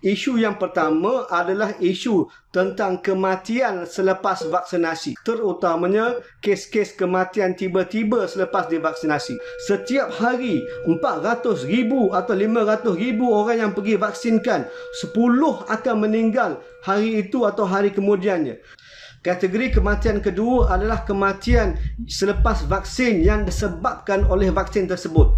Isu yang pertama adalah isu tentang kematian selepas vaksinasi, terutamanya kes-kes kematian tiba-tiba selepas divaksinasi. Setiap hari 400,000 atau 500,000 orang yang pergi vaksinkan, 10 akan meninggal hari itu atau hari kemudiannya. Kategori kematian kedua adalah kematian selepas vaksin yang disebabkan oleh vaksin tersebut.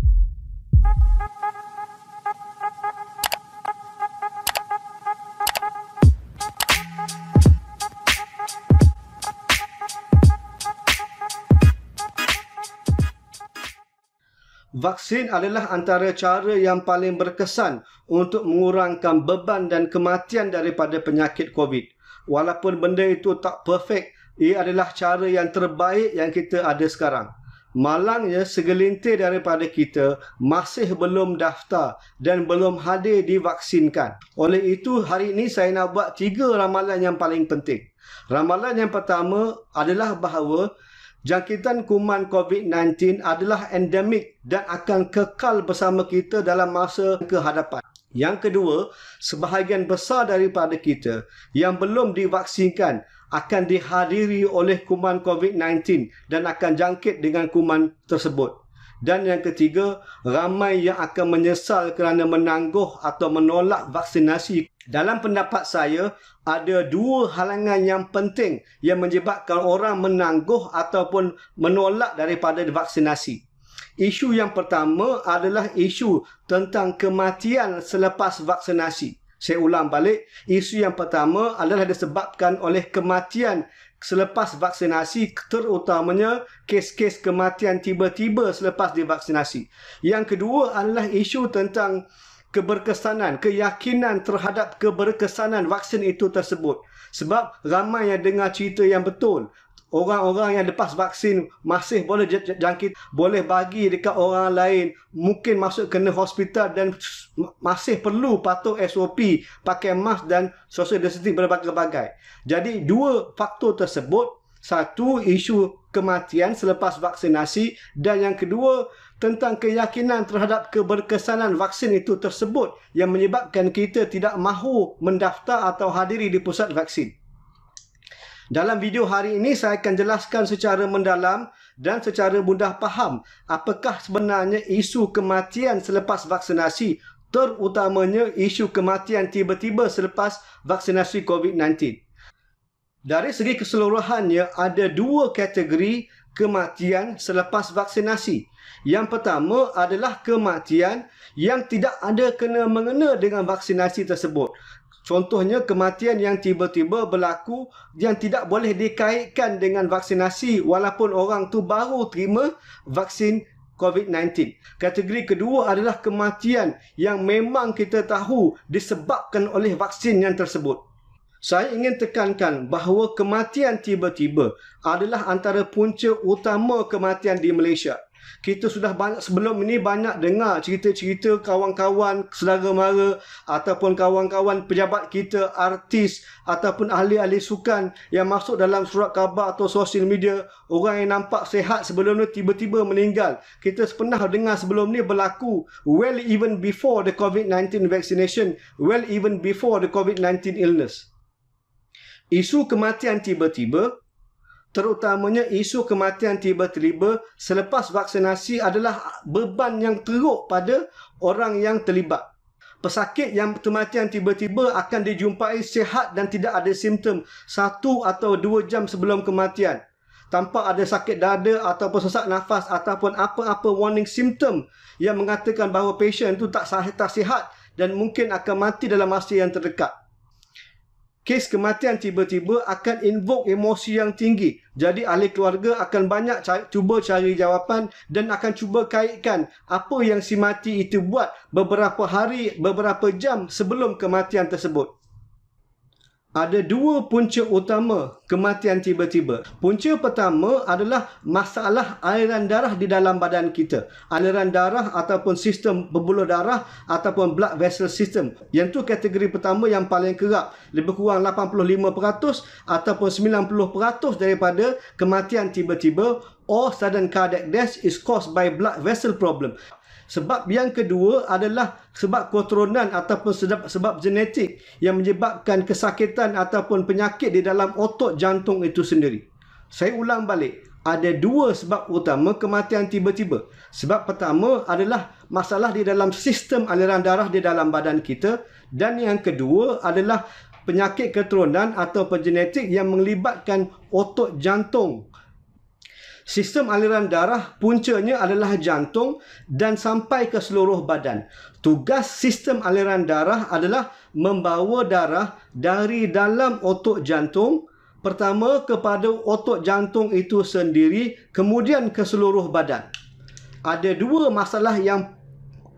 Vaksin adalah antara cara yang paling berkesan untuk mengurangkan beban dan kematian daripada penyakit COVID. Walaupun benda itu tak perfect, ia adalah cara yang terbaik yang kita ada sekarang. Malangnya, segelintir daripada kita masih belum daftar dan belum hadir divaksinkan. Oleh itu, hari ini saya nak buat 3 ramalan yang paling penting. Ramalan yang pertama adalah bahawa jangkitan kuman COVID-19 adalah endemik dan akan kekal bersama kita dalam masa ke hadapan. Yang kedua, sebahagian besar daripada kita yang belum divaksinkan akan dihadiri oleh kuman COVID-19 dan akan jangkit dengan kuman tersebut. Dan yang ketiga, ramai yang akan menyesal kerana menangguh atau menolak vaksinasi. Dalam pendapat saya, ada 2 halangan yang penting yang menyebabkan orang menangguh ataupun menolak daripada vaksinasi. Isu yang pertama adalah isu tentang kematian selepas vaksinasi. Saya ulang balik, isu yang pertama adalah disebabkan oleh kematian selepas vaksinasi, terutamanya kes-kes kematian tiba-tiba selepas divaksinasi. Yang kedua adalah isu tentang keberkesanan, keyakinan terhadap keberkesanan vaksin itu tersebut. Sebab ramai yang dengar cerita yang betul. Orang-orang yang lepas vaksin masih boleh jangkit, boleh bagi dekat orang lain, mungkin masuk kena hospital dan masih perlu patuh SOP, pakai mask dan social distancing berbagai-bagai. Jadi 2 faktor tersebut, satu isu kematian selepas vaksinasi dan yang kedua tentang keyakinan terhadap keberkesanan vaksin itu tersebut yang menyebabkan kita tidak mahu mendaftar atau hadiri di pusat vaksin. Dalam video hari ini saya akan jelaskan secara mendalam dan secara mudah faham apakah sebenarnya isu kematian selepas vaksinasi, terutamanya isu kematian tiba-tiba selepas vaksinasi COVID-19. Dari segi keseluruhannya ada 2 kategori kematian selepas vaksinasi. Yang pertama adalah kematian yang tidak ada kena-mengena dengan vaksinasi tersebut. Contohnya kematian yang tiba-tiba berlaku yang tidak boleh dikaitkan dengan vaksinasi walaupun orang tu baru terima vaksin COVID-19. Kategori kedua adalah kematian yang memang kita tahu disebabkan oleh vaksin yang tersebut. Saya ingin tekankan bahawa kematian tiba-tiba adalah antara punca utama kematian di Malaysia. Kita sudah sebelum ini banyak dengar cerita-cerita kawan-kawan, saudara mara ataupun kawan-kawan pejabat kita, artis ataupun ahli-ahli sukan yang masuk dalam surat khabar atau sosial media, orang yang nampak sihat sebelum ni tiba-tiba meninggal. Kita pernah dengar sebelum ni berlaku well even before the COVID-19 vaccination, well even before the COVID-19 illness. Isu kematian tiba-tiba, terutamanya isu kematian tiba-tiba selepas vaksinasi adalah beban yang teruk pada orang yang terlibat. Pesakit yang kematian tiba-tiba akan dijumpai sihat dan tidak ada simptom 1 atau 2 jam sebelum kematian. Tanpa ada sakit dada ataupun sesak nafas ataupun apa-apa warning symptom yang mengatakan bahawa pasien itu tak sihat dan mungkin akan mati dalam masa yang terdekat. Kes kematian tiba-tiba akan invoke emosi yang tinggi. Jadi ahli keluarga akan banyak cuba cari jawapan dan akan cuba kaitkan apa yang si mati itu buat beberapa hari, beberapa jam sebelum kematian tersebut. Ada 2 punca utama kematian tiba-tiba. Punca pertama adalah masalah aliran darah di dalam badan kita. Aliran darah ataupun sistem pembuluh darah ataupun blood vessel system. Yang tu kategori pertama yang paling kerap. Lebih kurang 85% ataupun 90% daripada kematian tiba-tiba or sudden cardiac death is caused by blood vessel problem. Sebab yang kedua adalah sebab keturunan ataupun sebab genetik yang menyebabkan kesakitan ataupun penyakit di dalam otot jantung itu sendiri. Saya ulang balik. Ada dua sebab utama kematian tiba-tiba. Sebab pertama adalah masalah di dalam sistem aliran darah di dalam badan kita. Dan yang kedua adalah penyakit keturunan atau genetik yang melibatkan otot jantung. Sistem aliran darah puncanya adalah jantung dan sampai ke seluruh badan. Tugas sistem aliran darah adalah membawa darah dari dalam otot jantung pertama kepada otot jantung itu sendiri, kemudian ke seluruh badan. Ada dua masalah yang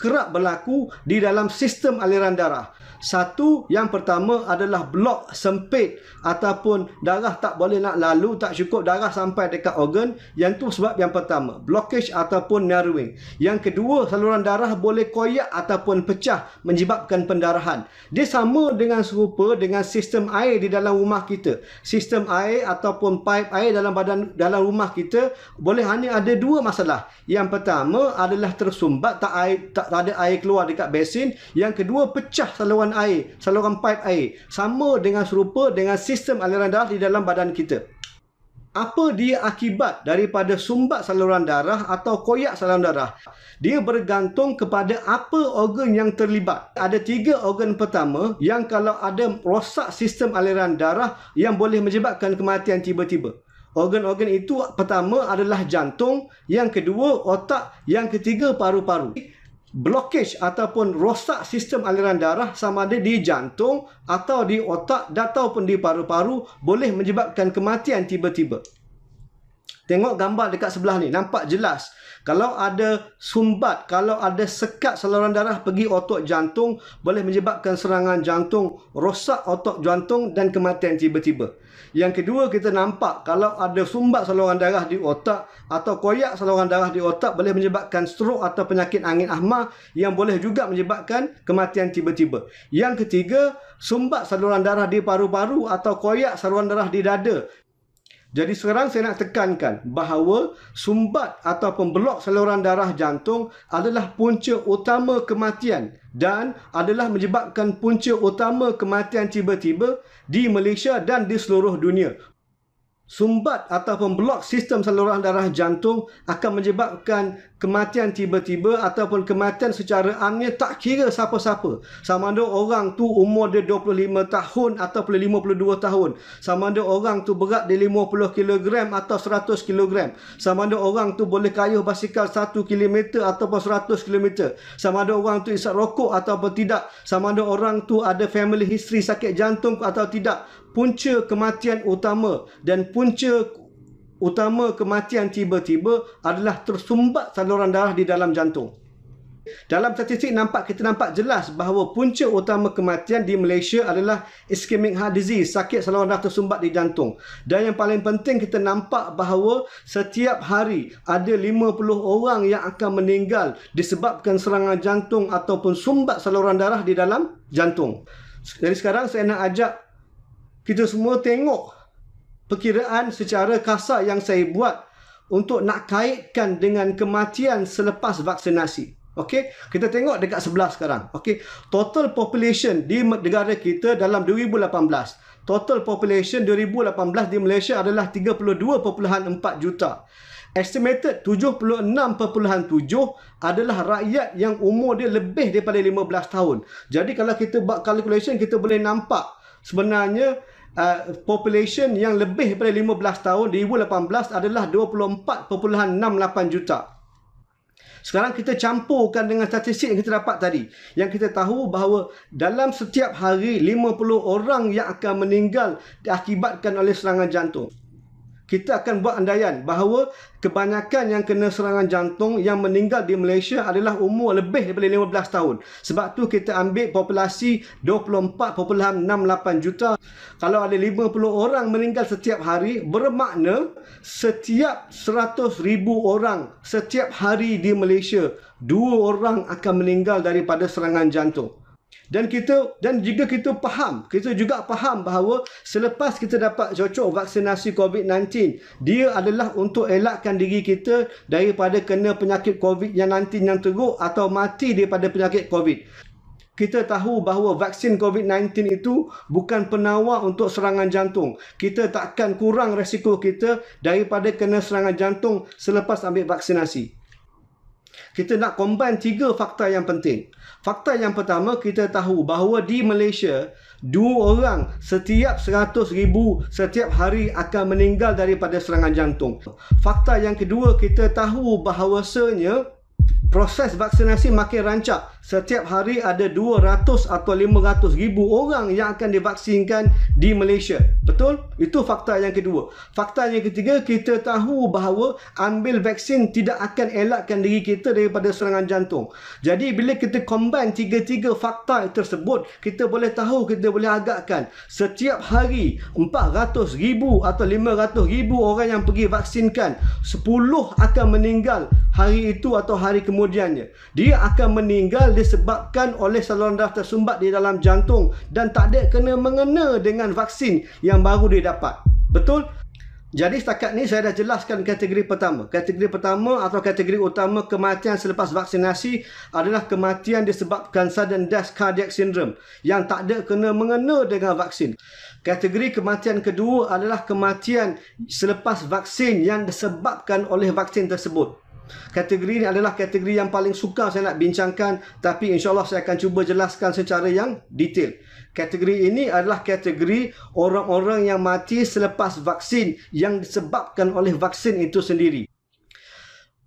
kerap berlaku di dalam sistem aliran darah. Satu, yang pertama adalah blok sempit ataupun darah tak boleh nak lalu, tak cukup darah sampai dekat organ. Yang tu sebab yang pertama, blockage ataupun narrowing. Yang kedua, saluran darah boleh koyak ataupun pecah menyebabkan pendarahan. Dia sama dengan serupa dengan sistem air di dalam rumah kita. Sistem air ataupun pipe air dalam rumah kita boleh hanya ada dua masalah. Yang pertama adalah tersumbat, tak ada air keluar dekat besin. Yang kedua, pecah saluran air, saluran pipe air. Sama dengan serupa dengan sistem aliran darah di dalam badan kita. Apa dia akibat daripada sumbat saluran darah atau koyak saluran darah? Dia bergantung kepada apa organ yang terlibat. Ada 3 organ pertama yang kalau ada rosak sistem aliran darah yang boleh menyebabkan kematian tiba-tiba. Organ-organ itu pertama adalah jantung, yang kedua otak, yang ketiga paru-paru. Blockage ataupun rosak sistem aliran darah sama ada di jantung atau di otak ataupun di paru-paru boleh menyebabkan kematian tiba-tiba. Tengok gambar dekat sebelah ni, nampak jelas. Kalau ada sumbat, kalau ada sekat saluran darah pergi otot jantung, boleh menyebabkan serangan jantung, rosak otot jantung dan kematian tiba-tiba. Yang kedua, kita nampak kalau ada sumbat saluran darah di otak atau koyak saluran darah di otak boleh menyebabkan stroke atau penyakit angin ahma yang boleh juga menyebabkan kematian tiba-tiba. Yang ketiga, sumbat saluran darah di paru-paru atau koyak saluran darah di dada. Jadi sekarang saya nak tekankan bahawa sumbat ataupun blok saluran darah jantung adalah punca utama kematian dan adalah menyebabkan punca utama kematian tiba-tiba di Malaysia dan di seluruh dunia. Sumbat ataupun blok sistem saluran darah jantung akan menyebabkan kematian tiba-tiba ataupun kematian secara amnya tak kira siapa-siapa. Sama ada orang tu umur dia 25 tahun ataupun 52 tahun. Sama ada orang tu berat dia 50 kg atau 100 kg. Sama ada orang tu boleh kayuh basikal 1 km ataupun 100 km. Sama ada orang tu isap rokok ataupun tidak. Sama ada orang tu ada family history sakit jantung atau tidak. Punca kematian utama dan punca utama kematian tiba-tiba adalah tersumbat saluran darah di dalam jantung. Dalam statistik kita nampak jelas bahawa punca utama kematian di Malaysia adalah ischemic heart disease, sakit saluran darah tersumbat di jantung. Dan yang paling penting kita nampak bahawa setiap hari ada 50 orang yang akan meninggal disebabkan serangan jantung ataupun sumbat saluran darah di dalam jantung. Jadi sekarang saya nak ajak kita semua tengok perkiraan secara kasar yang saya buat untuk nak kaitkan dengan kematian selepas vaksinasi. Okey, kita tengok dekat sebelah sekarang. Okey, total population di negara kita dalam 2018. Total population 2018 di Malaysia adalah 32.4 juta. Estimated 76.7 adalah rakyat yang umur dia lebih daripada 15 tahun. Jadi kalau kita buat calculation, kita boleh nampak sebenarnya population yang lebih daripada 15 tahun 2018 adalah 24.68 juta. Sekarang kita campurkan dengan statistik yang kita dapat tadi. Yang kita tahu bahawa dalam setiap hari 50 orang yang akan meninggal diakibatkan oleh serangan jantung. Kita akan buat andaian bahawa kebanyakan yang kena serangan jantung yang meninggal di Malaysia adalah umur lebih daripada 15 tahun. Sebab tu kita ambil populasi 24.68 juta. Kalau ada 50 orang meninggal setiap hari, bermakna setiap 100,000 orang setiap hari di Malaysia, 2 orang akan meninggal daripada serangan jantung. Dan jika kita juga faham bahawa selepas kita dapat cocok vaksinasi COVID-19, dia adalah untuk elakkan diri kita daripada kena penyakit COVID yang nanti yang teruk atau mati daripada penyakit COVID. Kita tahu bahawa vaksin COVID-19 itu bukan penawar untuk serangan jantung. Kita takkan kurang resiko kita daripada kena serangan jantung selepas ambil vaksinasi. Kita nak combine 3 fakta yang penting. Fakta yang pertama, kita tahu bahawa di Malaysia, 2 orang setiap 100,000 setiap hari akan meninggal daripada serangan jantung. Fakta yang kedua, kita tahu bahawasanya proses vaksinasi makin rancak. Setiap hari ada 200 atau 500,000 orang yang akan divaksinkan di Malaysia. Betul? Itu fakta yang kedua. Fakta yang ketiga, kita tahu bahawa ambil vaksin tidak akan elakkan diri kita daripada serangan jantung. Jadi bila kita combine 3 fakta tersebut, kita boleh tahu, kita boleh agakkan setiap hari 400,000 atau 500,000 orang yang pergi vaksinkan, 10 akan meninggal hari itu atau hari kemudiannya. Dia akan meninggal disebabkan oleh saluran darah tersumbat di dalam jantung dan tak ada kena-mengena dengan vaksin yang baru dia dapat. Betul? Jadi setakat ni saya dah jelaskan kategori pertama. Kategori pertama atau kategori utama kematian selepas vaksinasi adalah kematian disebabkan sudden death cardiac syndrome yang tak ada kena-mengena dengan vaksin. Kategori kematian kedua adalah kematian selepas vaksin yang disebabkan oleh vaksin tersebut. Kategori ini adalah kategori yang paling sukar saya nak bincangkan, tapi insyaAllah saya akan cuba jelaskan secara yang detail. Kategori ini adalah kategori orang-orang yang mati selepas vaksin yang disebabkan oleh vaksin itu sendiri.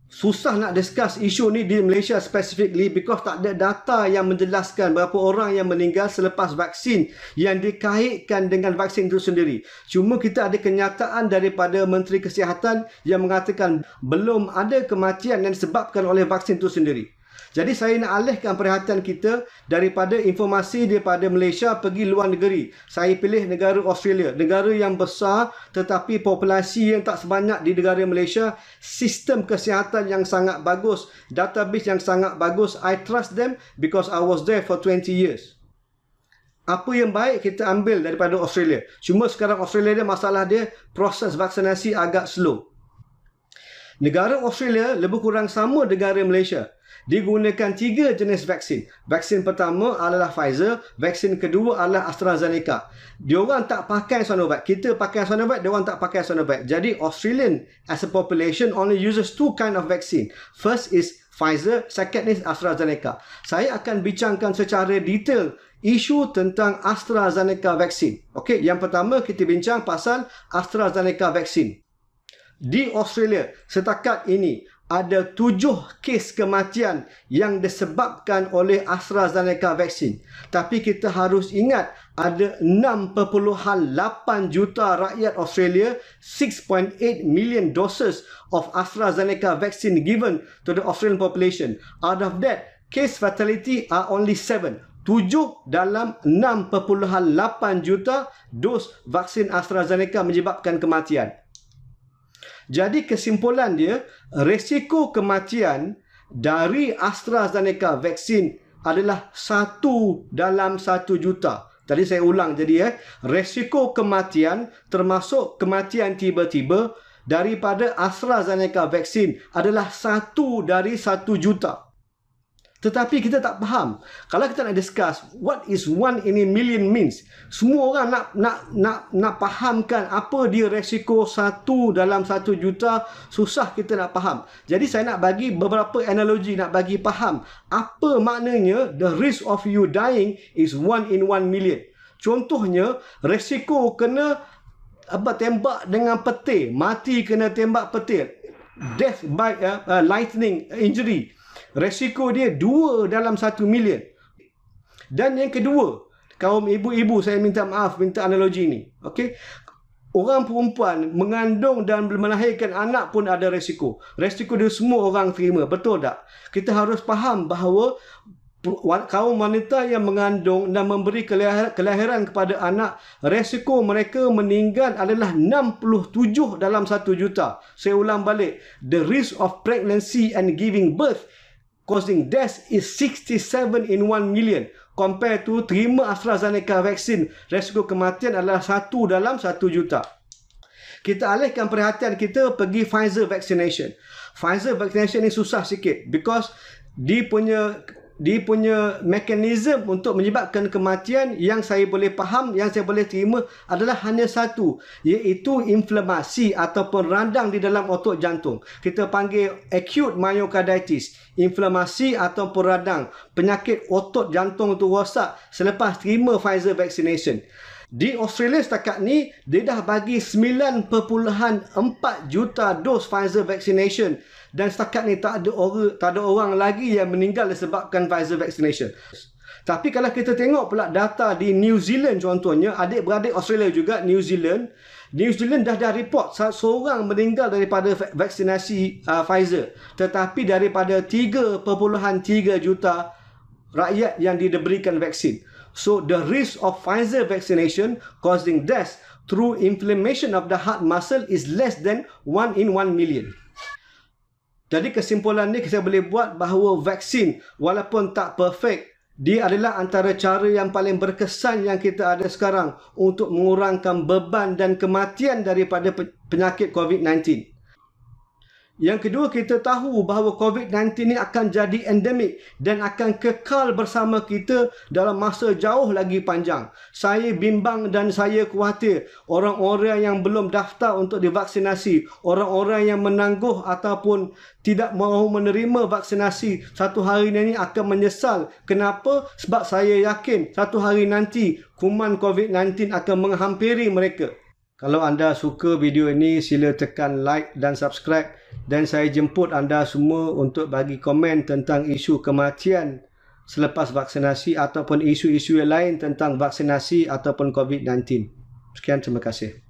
Susah nak discuss isu ni di Malaysia specifically because tak ada data yang menjelaskan berapa orang yang meninggal selepas vaksin yang dikaitkan dengan vaksin itu sendiri. Cuma kita ada kenyataan daripada Menteri Kesihatan yang mengatakan belum ada kematian yang disebabkan oleh vaksin itu sendiri. Jadi saya nak alihkan perhatian kita daripada informasi daripada Malaysia pergi luar negeri. Saya pilih negara Australia, negara yang besar tetapi populasi yang tak sebanyak di negara Malaysia, sistem kesihatan yang sangat bagus, database yang sangat bagus. I trust them because I was there for 20 years. Apa yang baik kita ambil daripada Australia. Cuma sekarang Australia dia masalah dia proses vaksinasi agak slow. Negara Australia lebih kurang sama negara Malaysia. Digunakan 3 jenis vaksin. Vaksin pertama adalah Pfizer, vaksin kedua adalah AstraZeneca. Diorang tak pakai Sinovac. Kita pakai Sinovac, diorang tak pakai Sinovac. Jadi Australian as a population only uses 2 kind of vaccine. First is Pfizer, second is AstraZeneca. Saya akan bincangkan secara detail isu tentang AstraZeneca vaksin. Okey, yang pertama kita bincang pasal AstraZeneca vaksin. Di Australia setakat ini ada 7 kes kematian yang disebabkan oleh AstraZeneca vaksin. Tapi kita harus ingat ada 6.8 juta rakyat Australia, 6.8 million doses of AstraZeneca vaccine given to the Australian population. Out of that, case fatality are only 7. 7 dalam 6.8 juta dos vaksin AstraZeneca menyebabkan kematian. Jadi kesimpulan dia, resiko kematian dari AstraZeneca vaksin adalah 1 dalam 1 juta. Tadi saya ulang jadi resiko kematian termasuk kematian tiba-tiba daripada AstraZeneca vaksin analah 1 dari 1 juta. Tetapi kita tak faham. Kalau kita nak discuss what is 1 in a million means, semua orang nak fahamkan apa dia resiko 1 dalam 1 juta, susah kita nak faham. Jadi saya nak bagi beberapa analogi, nak bagi faham apa maknanya the risk of you dying is 1 in 1 million. Contohnya, resiko kena tembak dengan petir, mati kena tembak petir, death by lightning injury. Resiko dia 2 dalam 1 million. Dan yang kedua, kaum ibu-ibu, saya minta maaf, minta analogi ni. Okey? Orang perempuan mengandung dan melahirkan anak pun ada resiko. Resiko dia semua orang terima. Betul tak? Kita harus faham bahawa kaum wanita yang mengandung dan memberi kelahiran kepada anak, resiko mereka meninggal adalah 67 dalam 1 juta. Saya ulang balik. The risk of pregnancy and giving birth causing death is 67 in 1 million. compare to terima AstraZeneca vaksin, risiko kematian adalah 1 dalam 1 juta. Kita alihkan perhatian kita pergi Pfizer vaccination. Pfizer vaccination ni susah sikit because dia punya mekanisme untuk menyebabkan kematian yang saya boleh faham, yang saya boleh terima adalah hanya satu, iaitu inflamasi ataupun radang di dalam otot jantung. Kita panggil acute myocarditis, inflamasi ataupun radang, penyakit otot jantung itu rosak selepas terima Pfizer vaccination. Di Australia setakat ni, dia dah bagi 9.4 juta dos Pfizer vaccination. Dan setakat ni tak ada orang lagi yang meninggal disebabkan Pfizer vaccination. Tapi kalau kita tengok pula data di New Zealand contohnya, adik-beradik Australia juga, New Zealand dah report seorang meninggal daripada vaksinasi Pfizer. Tetapi daripada 3.3 juta rakyat yang diberikan vaksin. So, the risk of Pfizer vaccination causing death through inflammation of the heart muscle is less than 1 in 1 million. Jadi kesimpulan ni kita boleh buat bahawa vaksin walaupun tak perfect, dia adalah antara cara yang paling berkesan yang kita ada sekarang untuk mengurangkan beban dan kematian daripada penyakit COVID-19. Yang kedua, kita tahu bahawa COVID-19 ini akan jadi endemik dan akan kekal bersama kita dalam masa jauh lagi panjang. Saya bimbang dan saya khawatir orang-orang yang belum daftar untuk divaksinasi, orang-orang yang menangguh ataupun tidak mahu menerima vaksinasi, satu hari ini akan menyesal. Kenapa? Sebab saya yakin satu hari nanti kuman COVID-19 akan menghampiri mereka. Kalau anda suka video ini, sila tekan like dan subscribe. Dan saya jemput anda semua untuk bagi komen tentang isu kematian selepas vaksinasi ataupun isu-isu lain tentang vaksinasi ataupun COVID-19. Sekian, terima kasih.